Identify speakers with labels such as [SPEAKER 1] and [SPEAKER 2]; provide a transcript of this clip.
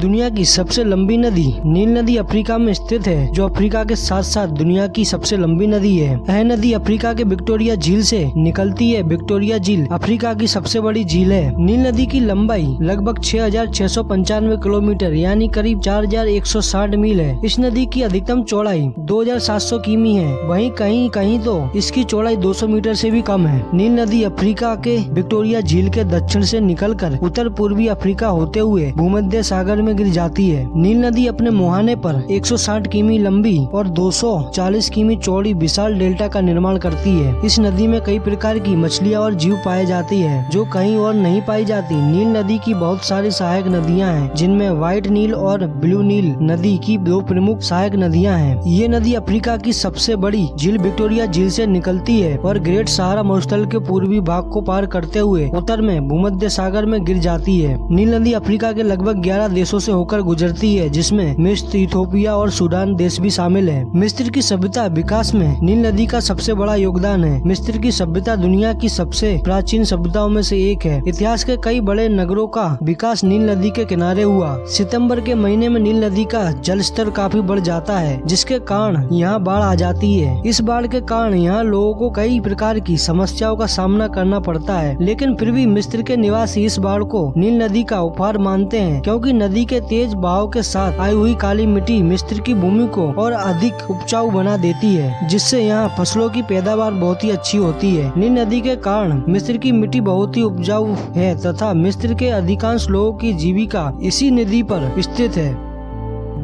[SPEAKER 1] दुनिया की सबसे लंबी नदी नील नदी अफ्रीका में स्थित है, जो अफ्रीका के साथ साथ दुनिया की सबसे लंबी नदी है। यह नदी अफ्रीका के विक्टोरिया झील से निकलती है। विक्टोरिया झील अफ्रीका की सबसे बड़ी झील है। नील नदी की लंबाई लगभग 6,695 किलोमीटर यानी करीब 4,160 मील है। इस नदी की अधिकतम चौड़ाई 2,700 किमी है। वहीं कहीं कहीं तो इसकी चौड़ाई 200 मीटर से भी कम है। नील नदी अफ्रीका के विक्टोरिया झील के दक्षिण से निकलकर उत्तर पूर्वी अफ्रीका होते हुए भूमध्य सागर में गिर जाती है। नील नदी अपने मुहाने पर 160 किमी लंबी और 240 किमी चौड़ी विशाल डेल्टा का निर्माण करती है। इस नदी में कई प्रकार की मछलियां और जीव पाए जाते हैं, जो कहीं और नहीं पाई जाती। नील नदी की बहुत सारी सहायक नदियां हैं, जिनमें व्हाइट नील और ब्लू नील नदी की दो प्रमुख सहायक नदियां हैं। ये नदी अफ्रीका की सबसे बड़ी झील विक्टोरिया झील से निकलती है और ग्रेट सहारा मरुस्थल के पूर्वी भाग को पार करते हुए उत्तर में भूमध्य सागर में गिर जाती है। नील नदी अफ्रीका के लगभग 11 देशों से होकर गुजरती है, जिसमें मिस्र, इथोपिया और सूडान देश भी शामिल है। मिस्र की सभ्यता विकास में नील नदी का सबसे बड़ा योगदान है। मिस्र की सभ्यता दुनिया की सबसे प्राचीन सभ्यताओं में से एक है। इतिहास के कई बड़े नगरों का विकास नील नदी के किनारे हुआ। सितंबर के महीने में नील नदी का जल स्तर काफी बढ़ जाता है, जिसके कारण यहाँ बाढ़ आ जाती है। इस बाढ़ के कारण यहाँ लोगों को कई प्रकार की समस्याओं का सामना करना पड़ता है, लेकिन फिर भी मिस्र के निवासी इस बाढ़ को नील नदी का उपहार मानते हैं, क्योंकि नदी के तेज बहाव के साथ आई हुई काली मिट्टी मिस्र की भूमि को और अधिक उपजाऊ बना देती है, जिससे यहाँ फसलों की पैदावार बहुत ही अच्छी होती है। नील नदी के कारण मिस्र की मिट्टी बहुत ही उपजाऊ है तथा मिस्र के अधिकांश लोगों की जीविका इसी नदी पर स्थित है।